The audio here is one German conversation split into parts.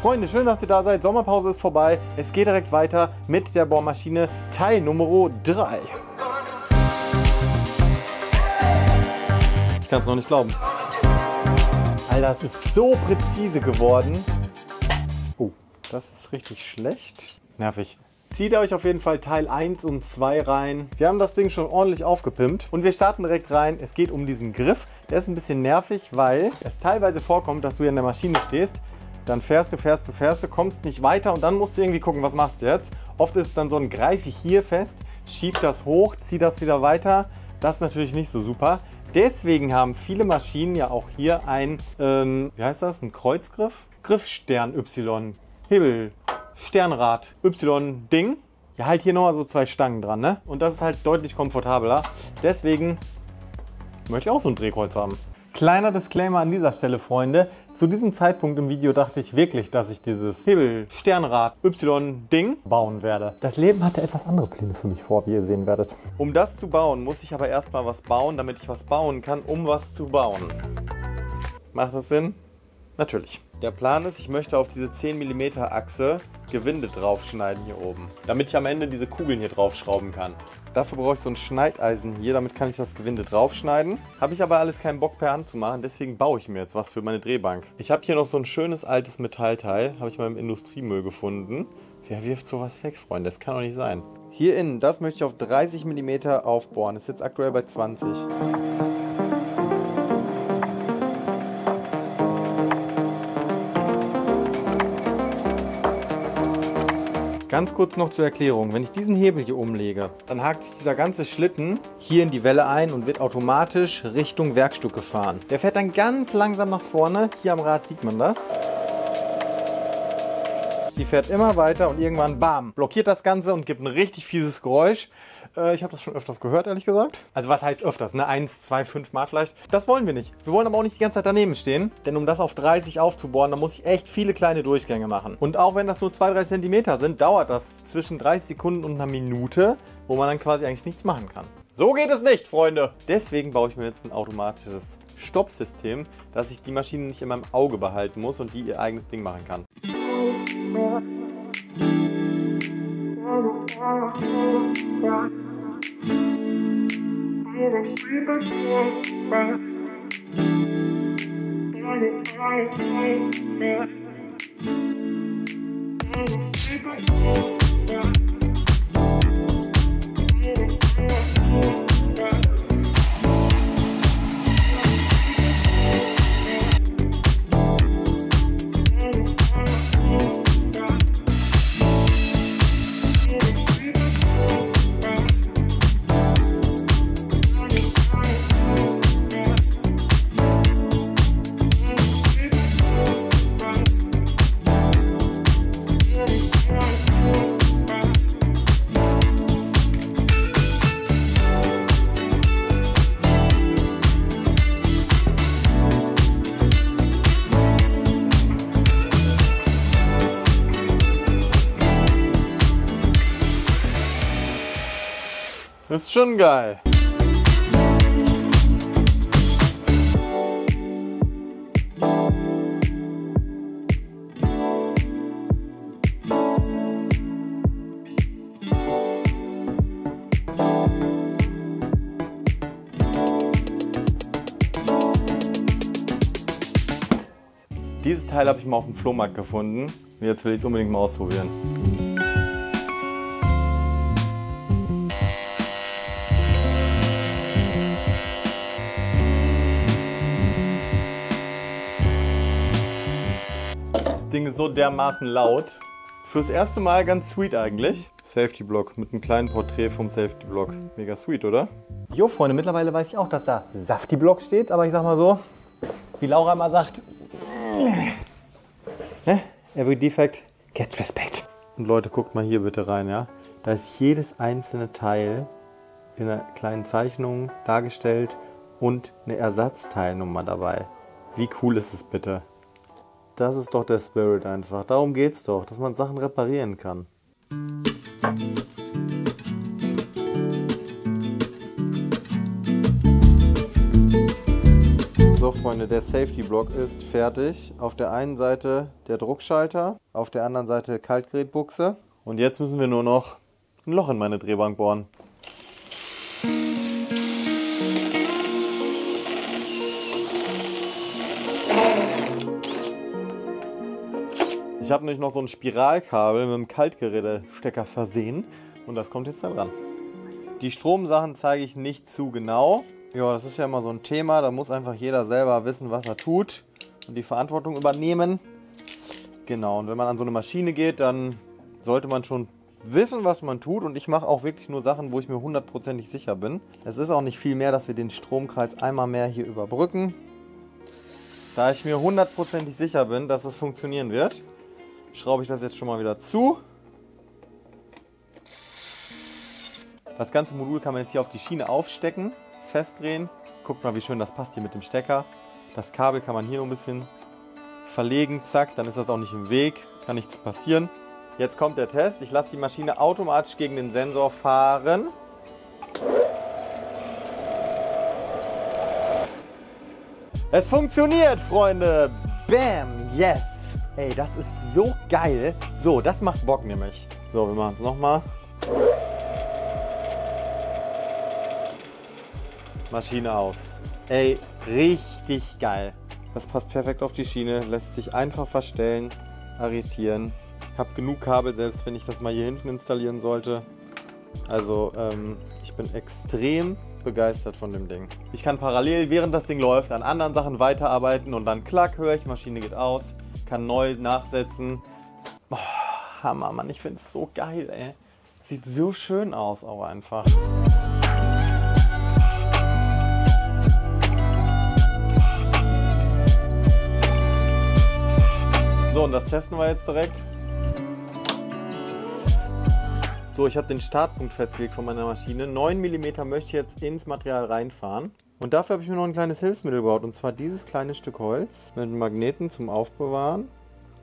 Freunde, schön, dass ihr da seid. Sommerpause ist vorbei. Es geht direkt weiter mit der Bohrmaschine Teil Nummer 3. Ich kann es noch nicht glauben. Alter, es ist so präzise geworden. Oh, das ist richtig schlecht. Nervig. Zieht euch auf jeden Fall Teil 1 und 2 rein. Wir haben das Ding schon ordentlich aufgepimpt und wir starten direkt rein. Es geht um diesen Griff. Der ist ein bisschen nervig, weil es teilweise vorkommt, dass du hier in der Maschine stehst. Dann fährst du, kommst nicht weiter und dann musst du irgendwie gucken, was machst du jetzt. Oft ist dann so ein Greife hier fest, schieb das hoch, zieh das wieder weiter. Das ist natürlich nicht so super. Deswegen haben viele Maschinen ja auch hier ein, wie heißt das, ein Kreuzgriff? Griffstern Y, Hebel, Sternrad Y Ding. Ja, halt hier nochmal so 2 Stangen dran, ne? Und das ist halt deutlich komfortabler. Deswegen möchte ich auch so ein Drehkreuz haben. Kleiner Disclaimer an dieser Stelle, Freunde. Zu diesem Zeitpunkt im Video dachte ich wirklich, dass ich dieses Hebel Sternrad Y Ding bauen werde. Das Leben hatte etwas andere Pläne für mich vor, wie ihr sehen werdet. Um das zu bauen, muss ich aber erstmal was bauen, damit ich was bauen kann, um was zu bauen. Macht das Sinn? Natürlich. Der Plan ist, ich möchte auf diese 10 mm Achse Gewinde draufschneiden hier oben, damit ich am Ende diese Kugeln hier draufschrauben kann. Dafür brauche ich so ein Schneideisen hier, damit kann ich das Gewinde draufschneiden. Habe ich aber alles keinen Bock per Hand zu machen, deswegen baue ich mir jetzt was für meine Drehbank. Ich habe hier noch so ein schönes altes Metallteil, habe ich mal im Industriemüll gefunden. Wer wirft sowas weg, Freunde? Das kann doch nicht sein. Hier innen, das möchte ich auf 30 mm aufbohren. Das ist jetzt aktuell bei 20. Ganz kurz noch zur Erklärung, wenn ich diesen Hebel hier umlege, dann hakt sich dieser ganze Schlitten hier in die Welle ein und wird automatisch Richtung Werkstück gefahren. Der fährt dann ganz langsam nach vorne, hier am Rad sieht man das. Die fährt immer weiter und irgendwann, bam, blockiert das Ganze und gibt ein richtig fieses Geräusch. Ich habe das schon öfters gehört, ehrlich gesagt. Also was heißt öfters, ne? 1, 2, 5 Mal vielleicht. Das wollen wir nicht. Wir wollen aber auch nicht die ganze Zeit daneben stehen. Denn um das auf 30 aufzubohren, da muss ich echt viele kleine Durchgänge machen. Und auch wenn das nur 2-3 cm sind, dauert das zwischen 30 Sekunden und einer Minute, wo man dann quasi eigentlich nichts machen kann. So geht es nicht, Freunde! Deswegen baue ich mir jetzt ein automatisches Stoppsystem, dass ich die Maschine nicht in meinem Auge behalten muss und die ihr eigenes Ding machen kann. Das ist schon geil. Dieses Teil habe ich mal auf dem Flohmarkt gefunden. Jetzt will ich es unbedingt mal ausprobieren. Das Ding ist so dermaßen laut. Fürs erste Mal ganz sweet eigentlich. Safety Block mit einem kleinen Porträt vom Safety Block. Mega sweet, oder? Jo Freunde, mittlerweile weiß ich auch, dass da Safety Block steht. Aber ich sag mal so, wie Laura immer sagt, every defect gets respect. Und Leute, guckt mal hier bitte rein, ja. Da ist jedes einzelne Teil in einer kleinen Zeichnung dargestellt und eine Ersatzteilnummer dabei. Wie cool ist es bitte? Das ist doch der Spirit einfach. Darum geht's doch, dass man Sachen reparieren kann. So Freunde, der Safety Block ist fertig. Auf der einen Seite der Druckschalter, auf der anderen Seite Kaltgerätbuchse. Und jetzt müssen wir nur noch ein Loch in meine Drehbank bohren. Ich habe nämlich noch so ein Spiralkabel mit einem Kaltgerätestecker versehen und das kommt jetzt da dran. Die Stromsachen zeige ich nicht zu genau. Ja, das ist ja immer so ein Thema, da muss einfach jeder selber wissen, was er tut und die Verantwortung übernehmen. Genau, und wenn man an so eine Maschine geht, dann sollte man schon wissen, was man tut, und ich mache auch wirklich nur Sachen, wo ich mir hundertprozentig sicher bin. Es ist auch nicht viel mehr, dass wir den Stromkreis einmal mehr hier überbrücken. Da ich mir hundertprozentig sicher bin, dass es funktionieren wird, schraube ich das jetzt schon mal wieder zu. Das ganze Modul kann man jetzt hier auf die Schiene aufstecken, festdrehen. Guckt mal, wie schön das passt hier mit dem Stecker. Das Kabel kann man hier noch ein bisschen verlegen, zack, dann ist das auch nicht im Weg, kann nichts passieren. Jetzt kommt der Test. Ich lasse die Maschine automatisch gegen den Sensor fahren. Es funktioniert, Freunde! Bam! Yes! Ey, das ist so geil. So, das macht Bock nämlich. So, wir machen es nochmal. Maschine aus. Ey, richtig geil. Das passt perfekt auf die Schiene, lässt sich einfach verstellen, arretieren. Ich habe genug Kabel, selbst wenn ich das mal hier hinten installieren sollte. Also, ich bin extrem begeistert von dem Ding. Ich kann parallel, während das Ding läuft, an anderen Sachen weiterarbeiten und dann klack, höre ich, Maschine geht aus, kann neu nachsetzen. Oh, Hammer, Mann, ich finde es so geil, ey. Sieht so schön aus auch einfach. So, und das testen wir jetzt direkt. So, ich habe den Startpunkt festgelegt von meiner Maschine. 9 mm möchte ich jetzt ins Material reinfahren. Und dafür habe ich mir noch ein kleines Hilfsmittel gebaut. Und zwar dieses kleine Stück Holz mit Magneten zum Aufbewahren.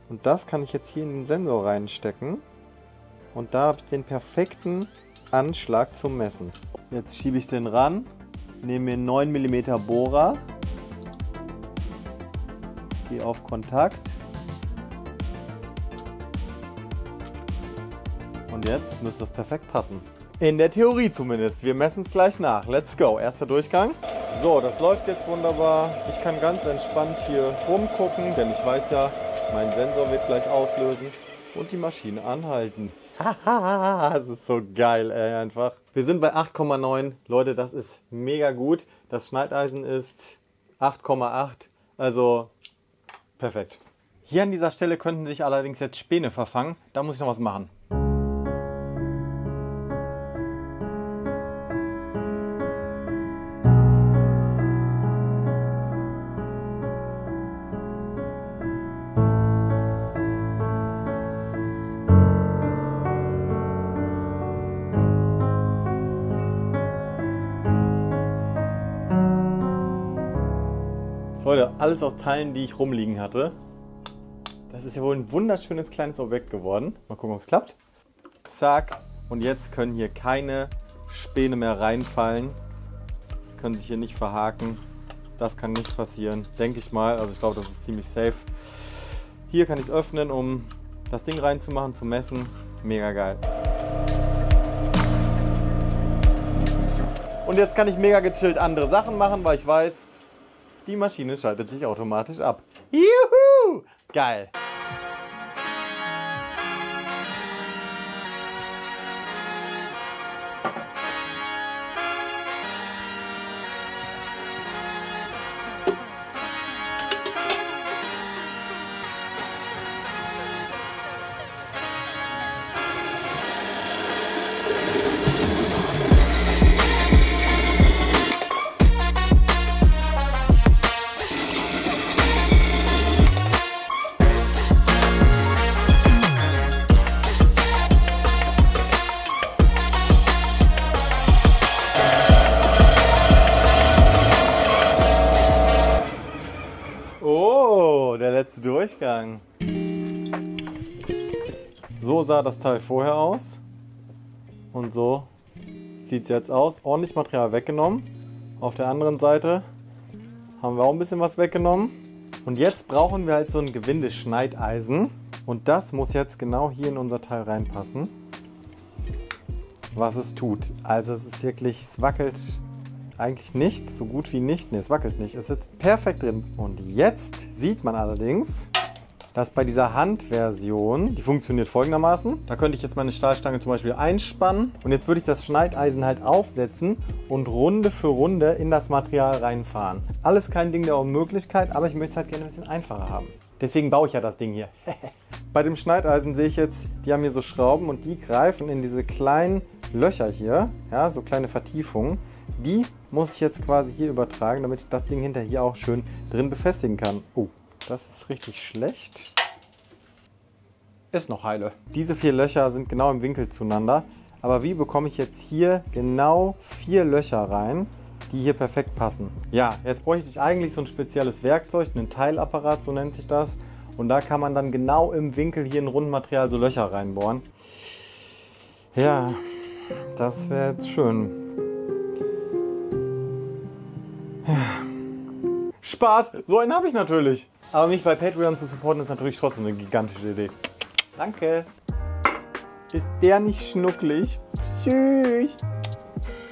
Und das kann ich jetzt hier in den Sensor reinstecken. Und da habe ich den perfekten Anschlag zum Messen. Jetzt schiebe ich den ran, nehme mir einen 9 mm Bohrer, gehe auf Kontakt. Und jetzt müsste das perfekt passen. In der Theorie zumindest. Wir messen es gleich nach. Let's go. Erster Durchgang. So, das läuft jetzt wunderbar. Ich kann ganz entspannt hier rumgucken, denn ich weiß ja, mein Sensor wird gleich auslösen und die Maschine anhalten. Haha, das ist so geil, ey, einfach. Wir sind bei 8,9. Leute, das ist mega gut. Das Schneideisen ist 8,8. Also perfekt. Hier an dieser Stelle könnten sich allerdings jetzt Späne verfangen. Da muss ich noch was machen. Leute, alles aus Teilen, die ich rumliegen hatte. Das ist ja wohl ein wunderschönes kleines Objekt geworden. Mal gucken, ob es klappt. Zack. Und jetzt können hier keine Späne mehr reinfallen. Können sich hier nicht verhaken. Das kann nicht passieren, denke ich mal. Also ich glaube, das ist ziemlich safe. Hier kann ich es öffnen, um das Ding reinzumachen, zu messen. Mega geil. Und jetzt kann ich mega gechillt andere Sachen machen, weil ich weiß, die Maschine schaltet sich automatisch ab. Juhu! Geil! Oh, der letzte Durchgang. So sah das Teil vorher aus. Und so sieht es jetzt aus. Ordentlich Material weggenommen. Auf der anderen Seite Haben wir auch ein bisschen was weggenommen. Und jetzt brauchen wir halt so ein Gewindeschneideisen. Und das muss jetzt genau hier in unser Teil reinpassen. Was es tut. Also es ist wirklich, es wackelt eigentlich nicht, so gut wie nicht. Ne, es wackelt nicht. Es sitzt perfekt drin. Und jetzt sieht man allerdings, dass bei dieser Handversion, die funktioniert folgendermaßen. Da könnte ich jetzt meine Stahlstange zum Beispiel einspannen. Und jetzt würde ich das Schneideisen halt aufsetzen und Runde für Runde in das Material reinfahren. Alles kein Ding der Unmöglichkeit, aber ich möchte es halt gerne ein bisschen einfacher haben. Deswegen baue ich ja das Ding hier. Bei dem Schneideisen sehe ich jetzt, die haben hier so Schrauben und die greifen in diese kleinen Löcher hier, ja, so kleine Vertiefungen. Die muss ich jetzt quasi hier übertragen, damit ich das Ding hinter hier auch schön drin befestigen kann. Oh, das ist richtig schlecht. Ist noch heile. Diese 4 Löcher sind genau im Winkel zueinander. Aber wie bekomme ich jetzt hier genau 4 Löcher rein, die hier perfekt passen? Ja, jetzt bräuchte ich eigentlich so ein spezielles Werkzeug, einen Teilapparat, so nennt sich das. Und da kann man dann genau im Winkel hier in Rundmaterial so Löcher reinbohren. Ja, das wäre jetzt schön. Ja. Spaß, so einen habe ich natürlich. Aber mich bei Patreon zu supporten ist natürlich trotzdem eine gigantische Idee. Danke. Ist der nicht schnucklig? Tschüss.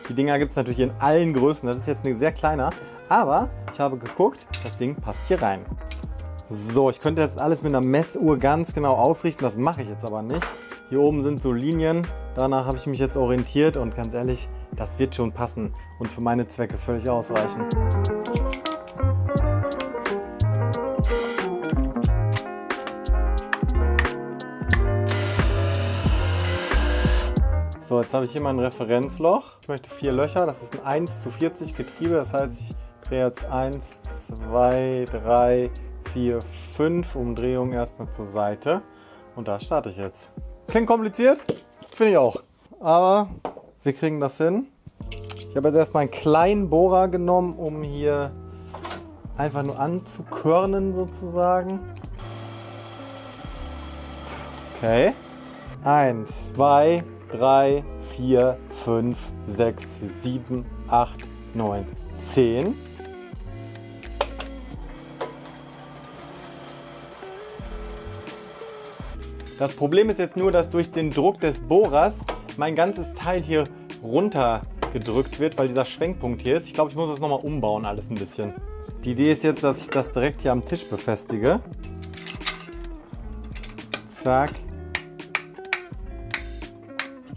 Die Dinger gibt es natürlich in allen Größen. Das ist jetzt ein sehr kleiner. Aber ich habe geguckt, das Ding passt hier rein. So, ich könnte jetzt alles mit einer Messuhr ganz genau ausrichten. Das mache ich jetzt aber nicht. Hier oben sind so Linien. Danach habe ich mich jetzt orientiert. Und ganz ehrlich, das wird schon passen. Und für meine Zwecke völlig ausreichen. So, jetzt habe ich hier mein Referenzloch. Ich möchte 4 Löcher. Das ist ein 1:40 Getriebe. Das heißt, ich drehe jetzt 1, 2, 3, 4, 5 Umdrehungen erstmal zur Seite. Und da starte ich jetzt. Klingt kompliziert? Finde ich auch. Aber wir kriegen das hin. Ich habe jetzt erstmal einen kleinen Bohrer genommen, um hier einfach nur anzukörnen sozusagen. Okay. 1, 2, 3, 4, 5, 6, 7, 8, 9, 10. Das Problem ist jetzt nur, dass durch den Druck des Bohrers mein ganzes Teil hier runter gedrückt wird, weil dieser Schwenkpunkt hier ist. Ich glaube, ich muss das nochmal umbauen, alles ein bisschen. Die Idee ist jetzt, dass ich das direkt hier am Tisch befestige. Zack.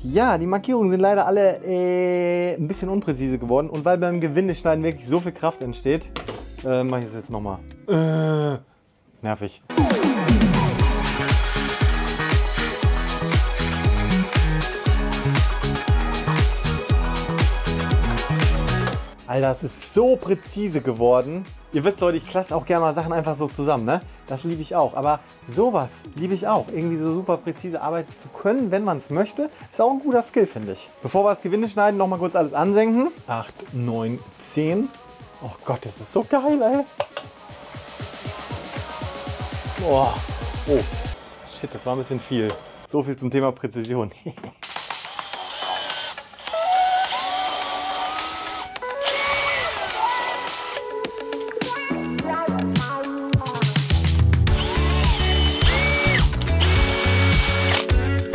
Ja, die Markierungen sind leider alle ein bisschen unpräzise geworden. Und weil beim Gewindeschneiden wirklich so viel Kraft entsteht, mache ich es jetzt nochmal. Nervig. Alter, es ist so präzise geworden. Ihr wisst, Leute, ich klatsche auch gerne mal Sachen einfach so zusammen, ne? Das liebe ich auch. Aber sowas liebe ich auch. Irgendwie so super präzise arbeiten zu können, wenn man es möchte, ist auch ein guter Skill, finde ich. Bevor wir das Gewinde schneiden, nochmal kurz alles ansenken. 8, 9, 10. Oh Gott, das ist so geil, ey. Oh, oh. Shit, das war ein bisschen viel. So viel zum Thema Präzision.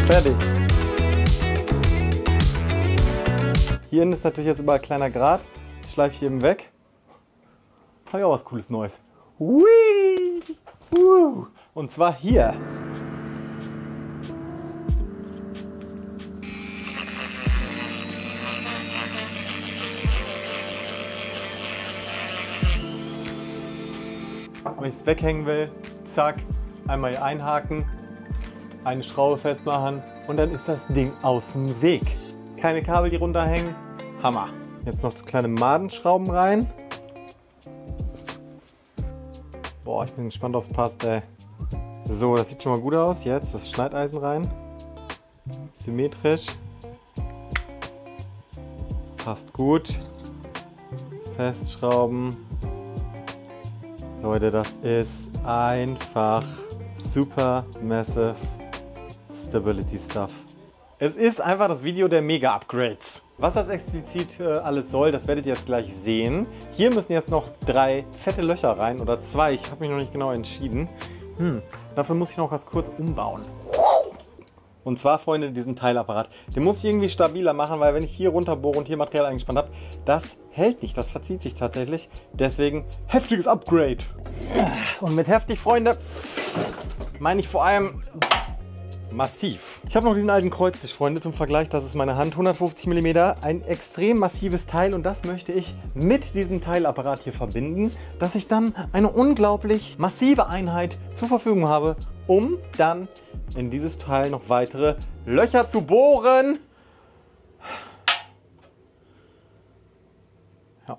Fertig. Hier innen ist natürlich jetzt überall kleiner Grat. Das schleife ich eben weg. Habe ich auch was Cooles Neues. Hui! Und zwar hier. Wenn ich es weghängen will, zack, einmal hier einhaken. Eine Schraube festmachen und dann ist das Ding aus dem Weg. Keine Kabel, die runterhängen. Hammer. Jetzt noch kleine Madenschrauben rein. Boah, ich bin gespannt, ob es passt, ey. So, das sieht schon mal gut aus. Jetzt das Schneideisen rein. Symmetrisch. Passt gut. Festschrauben. Leute, das ist einfach super massive Stability Stuff. Es ist einfach das Video der Mega-Upgrades. Was das explizit alles soll, das werdet ihr jetzt gleich sehen. Hier müssen jetzt noch 3 fette Löcher rein oder 2. Ich habe mich noch nicht genau entschieden. Dafür muss ich noch was kurz umbauen. Und zwar, Freunde, diesen Teilapparat. Den muss ich irgendwie stabiler machen, weil wenn ich hier runterbohre und hier Material eingespannt habe, das hält nicht, das verzieht sich tatsächlich. Deswegen heftiges Upgrade. Und mit heftig, Freunde, meine ich vor allem massiv. Ich habe noch diesen alten Kreuzstich, Freunde, zum Vergleich. Das ist meine Hand, 150 mm, ein extrem massives Teil. Und das möchte ich mit diesem Teilapparat hier verbinden, dass ich dann eine unglaublich massive Einheit zur Verfügung habe, um dann in dieses Teil noch weitere Löcher zu bohren. Ja.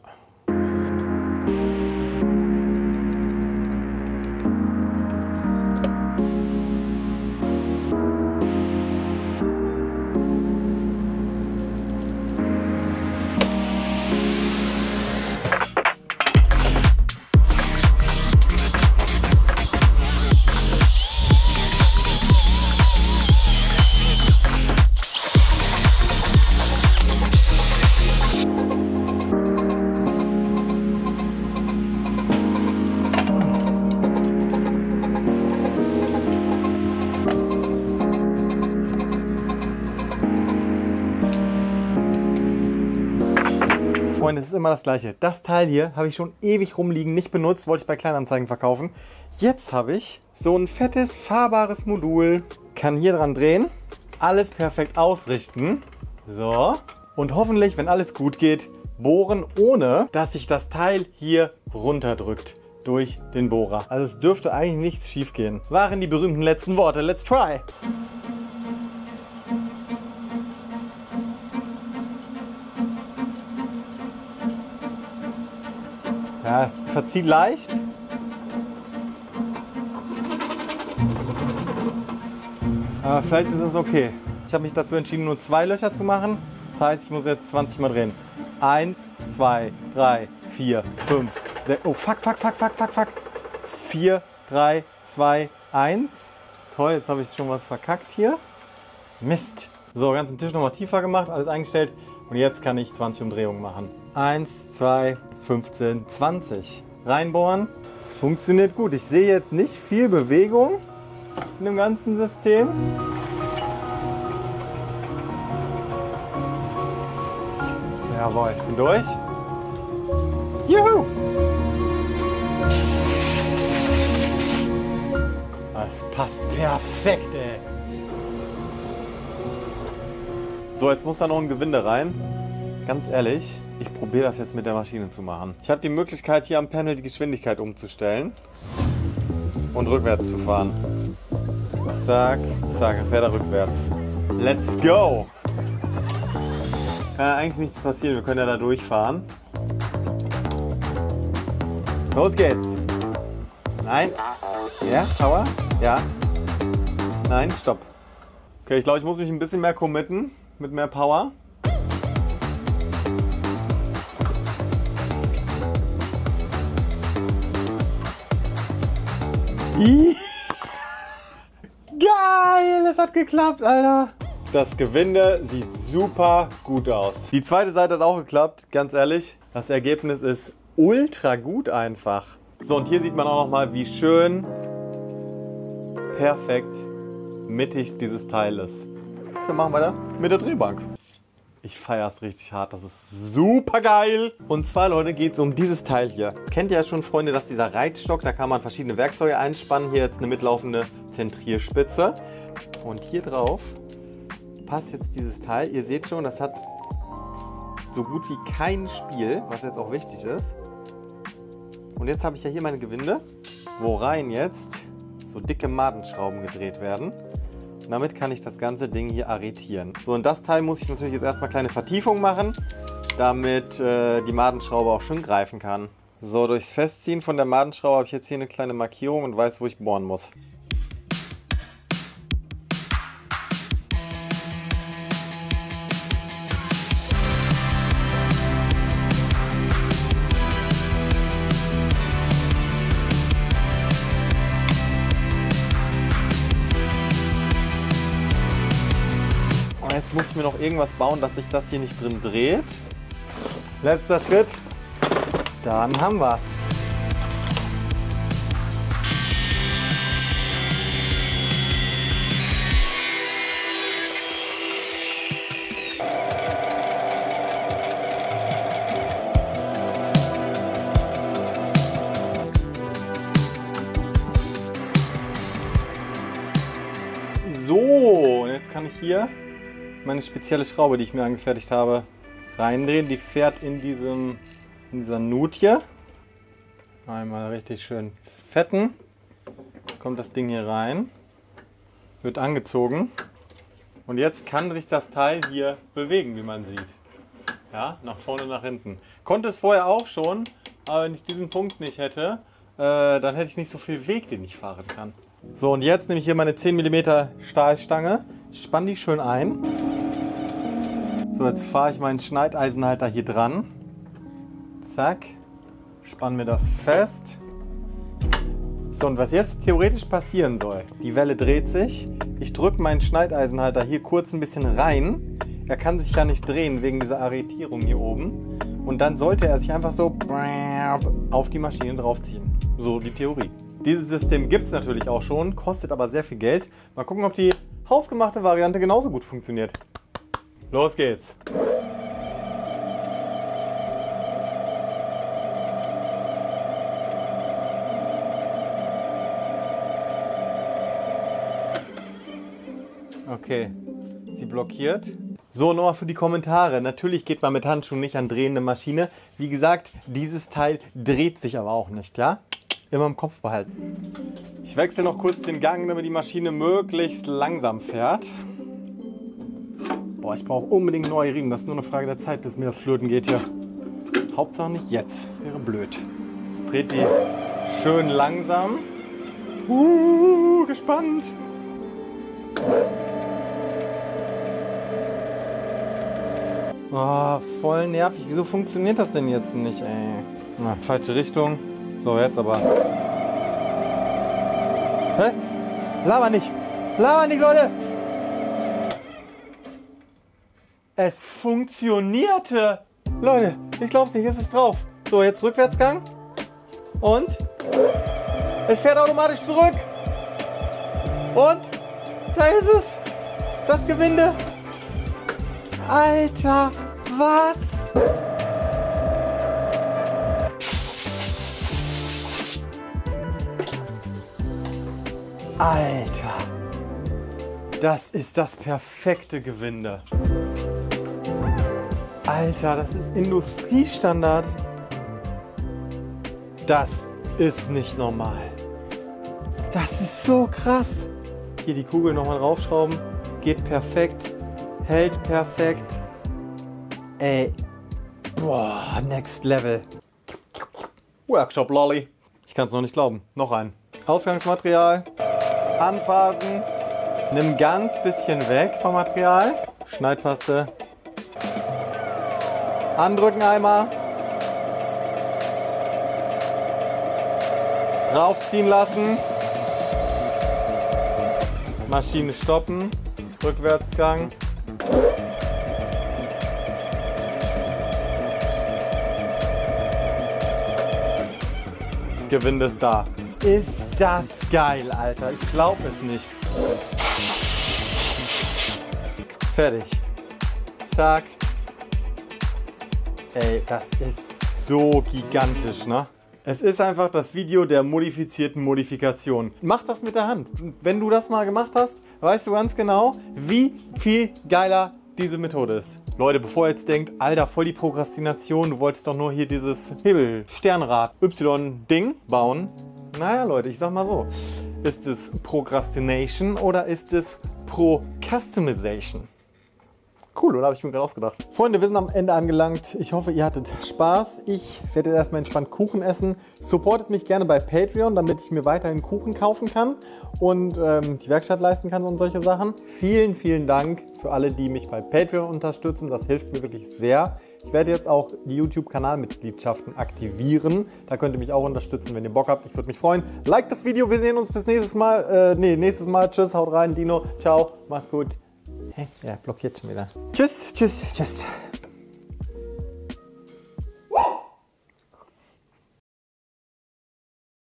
Freunde, es ist immer das Gleiche. Das Teil hier habe ich schon ewig rumliegen, nicht benutzt, wollte ich bei Kleinanzeigen verkaufen. Jetzt habe ich so ein fettes, fahrbares Modul, kann hier dran drehen, alles perfekt ausrichten. So, und hoffentlich, wenn alles gut geht, bohren, ohne dass sich das Teil hier runterdrückt durch den Bohrer. Also es dürfte eigentlich nichts schief gehen. Waren die berühmten letzten Worte. Let's try! Ja, es verzieht leicht. Aber vielleicht ist es okay. Ich habe mich dazu entschieden, nur 2 Löcher zu machen. Das heißt, ich muss jetzt 20 Mal drehen. 1, 2, 3, 4, 5, 6. Oh, fuck. 4, 3, 2, 1. Toll, jetzt habe ich schon was verkackt hier. Mist. So, ganzen Tisch nochmal tiefer gemacht, alles eingestellt. Und jetzt kann ich 20 Umdrehungen machen. 1, 2, 15, 20. Reinbohren. Es funktioniert gut. Ich sehe jetzt nicht viel Bewegung in dem ganzen System. Jawohl, ich bin durch. Juhu! Das passt perfekt, ey. So, jetzt muss da noch ein Gewinde rein. Ganz ehrlich, ich probiere das jetzt mit der Maschine zu machen. Ich habe die Möglichkeit, hier am Panel die Geschwindigkeit umzustellen und rückwärts zu fahren. Zack, zack, dann fährt er rückwärts. Let's go! Kann ja eigentlich nichts passieren, wir können ja da durchfahren. Los geht's! Nein. Ja, Power? Ja. Nein, stopp. Okay, ich glaube, ich muss mich ein bisschen mehr committen, mit mehr Power. Geil, es hat geklappt, Alter. Das Gewinde sieht super gut aus. Die zweite Seite hat auch geklappt, ganz ehrlich. Das Ergebnis ist ultra gut einfach. So, und hier sieht man auch noch mal, wie schön perfekt mittig dieses Teil ist. Dann machen wir weiter mit der Drehbank. Ich feiere es richtig hart, das ist super geil. Und zwar, Leute, geht es um dieses Teil hier. Kennt ihr ja schon, Freunde, dass dieser Reitstock, da kann man verschiedene Werkzeuge einspannen. Hier jetzt eine mitlaufende Zentrierspitze. Und hier drauf passt jetzt dieses Teil. Ihr seht schon, das hat so gut wie kein Spiel, was jetzt auch wichtig ist. Und jetzt habe ich ja hier meine Gewinde, wo rein jetzt so dicke Madenschrauben gedreht werden. Und damit kann ich das ganze Ding hier arretieren. So, und das Teil muss ich natürlich jetzt erstmal kleine Vertiefungen machen, damit die Madenschraube auch schön greifen kann. So, durchs Festziehen von der Madenschraube habe ich jetzt hier eine kleine Markierung und weiß, wo ich bohren muss. Jetzt muss ich mir noch irgendwas bauen, dass sich das hier nicht drin dreht. Letzter Schritt. Dann haben wir's. So, und jetzt kann ich hier meine spezielle Schraube, die ich mir angefertigt habe, reindrehen. Die fährt in dieser Nut hier. Einmal richtig schön fetten. Kommt das Ding hier rein. Wird angezogen. Und jetzt kann sich das Teil hier bewegen, wie man sieht. Ja, nach vorne, nach hinten. Konnte es vorher auch schon, aber wenn ich diesen Punkt nicht hätte, dann hätte ich nicht so viel Weg, den ich fahren kann. So, und jetzt nehme ich hier meine 10 mm Stahlstange, spanne die schön ein. So, jetzt fahre ich meinen Schneideisenhalter hier dran. Zack, spanne mir das fest. So, und was jetzt theoretisch passieren soll, die Welle dreht sich, ich drücke meinen Schneideisenhalter hier kurz ein bisschen rein. Er kann sich ja nicht drehen wegen dieser Arretierung hier oben. Und dann sollte er sich einfach so auf die Maschine draufziehen. So die Theorie. Dieses System gibt es natürlich auch schon, kostet aber sehr viel Geld. Mal gucken, ob die hausgemachte Variante genauso gut funktioniert. Los geht's! Okay, sie blockiert. So, nochmal für die Kommentare. Natürlich geht man mit Handschuhen nicht an drehende Maschine. Wie gesagt, dieses Teil dreht sich aber auch nicht, ja? Immer im Kopf behalten. Ich wechsle noch kurz den Gang, damit die Maschine möglichst langsam fährt. Boah, ich brauche unbedingt neue Riemen. Das ist nur eine Frage der Zeit, bis mir das flöten geht hier. Hauptsache nicht jetzt. Das wäre blöd. Jetzt dreht die schön langsam. Gespannt. Oh, voll nervig. Wieso funktioniert das denn jetzt nicht, ey? Na, falsche Richtung. So, jetzt aber. Hä? Laber nicht! Laber nicht, Leute! Es funktionierte! Leute, ich glaub's nicht, es ist drauf. So, jetzt Rückwärtsgang. Und? Es fährt automatisch zurück. Und? Da ist es! Das Gewinde! Alter, was? Alter, das ist das perfekte Gewinde. Alter, das ist Industriestandard. Das ist nicht normal. Das ist so krass. Hier die Kugel nochmal draufschrauben. Geht perfekt. Hält perfekt. Ey. Boah, next level. Workshop Lolly. Ich kann es noch nicht glauben. Noch ein. Ausgangsmaterial. Anfasen. Nimm ganz bisschen weg vom Material. Schneidpaste. Andrücken einmal. Raufziehen lassen. Maschine stoppen. Rückwärtsgang. Gewinde ist da. Ist das geil, Alter. Ich glaube es nicht. Fertig. Zack. Ey, das ist so gigantisch, ne? Es ist einfach das Video der modifizierten Modifikation. Mach das mit der Hand. Wenn du das mal gemacht hast, weißt du ganz genau, wie viel geiler diese Methode ist. Leute, bevor ihr jetzt denkt, Alter, voll die Prokrastination, du wolltest doch nur hier dieses Hebel-Sternrad Y-Ding bauen. Naja, Leute, ich sag mal so. Ist es Procrastination oder ist es Pro-Customization? Cool, oder? Habe ich mir gerade ausgedacht. Freunde, wir sind am Ende angelangt. Ich hoffe, ihr hattet Spaß. Ich werde jetzt erstmal entspannt Kuchen essen. Supportet mich gerne bei Patreon, damit ich mir weiterhin Kuchen kaufen kann und die Werkstatt leisten kann und solche Sachen. Vielen, vielen Dank für alle, die mich bei Patreon unterstützen. Das hilft mir wirklich sehr. Ich werde jetzt auch die YouTube-Kanalmitgliedschaften aktivieren. Da könnt ihr mich auch unterstützen, wenn ihr Bock habt. Ich würde mich freuen. Like das Video. Wir sehen uns bis nächstes Mal. Nächstes Mal. Tschüss, haut rein, Dino. Ciao, macht's gut. Hä? Ja, blockiert schon wieder. Tschüss, tschüss, tschüss.